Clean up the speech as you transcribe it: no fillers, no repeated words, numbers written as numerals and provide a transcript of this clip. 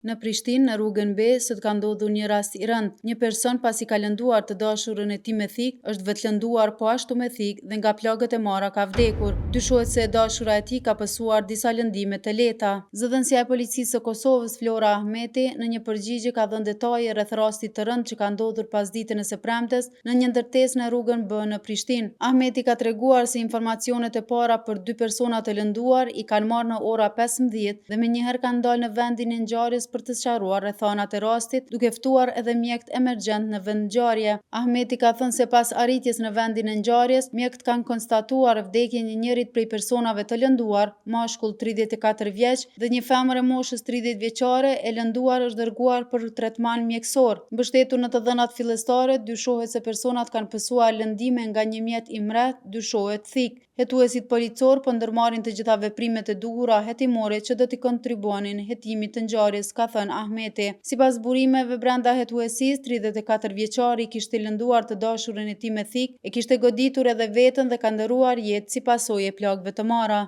Në Prishtinë, në rrugën B, sot ka ndodhur një rast i rënd. Një person pasi ka lënduar të dashurën e tij me thik, është vetëlënduar po ashtu me thik dhe nga plagët e marra ka vdekur. Dyshohet se e dashura e tij ka pësuar disa lëndime të lehta. Zëdhënësia e policisë së Kosovës, Flora Ahmeti, në një përgjigje ka dhënë detaje rreth rastit të rënd që ka ndodhur pasditën e së premtes në një ndërtesë në rrugën B në Prishtinë. Ahmeti ka treguar se informacionet e para për dy persona të lënduar i kanë marrë në ora 15 dhe menjëherë kanë dalë në vendin e ngjarjes për të sqaruar rrethanat e rastit, duke ftuar edhe mjekët emergjent në vend ngjarje. Ahmeti ka thënë se pas arritjes në vendin e ngjarjes, mjekët kanë konstatuar vdekjen e njërit prej personave të lënduar, mashkull 34 vjeç, dhe një femër e moshës 30 vjeçare e lënduar është dërguar për tretman mjekësor. Mbështetur në të dhënat fillestare, dyshohet se personat kanë pësuar lëndime nga një mjet i mrehtë, dyshohet thik. Hetuesit policor po ndërmarrin të gjitha veprimet e duhura hetimore që do t'i kontribuonin hetimit të ngjarjes, ka thënë Ahmeti. Sipas burimeve brenda hetuesisë, 34 vjeçari kishte lënduar të dashurën e tij me thik, e kishte goditur edhe veten dhe ka ndëruar jetë si pasojë e plagëve të marra.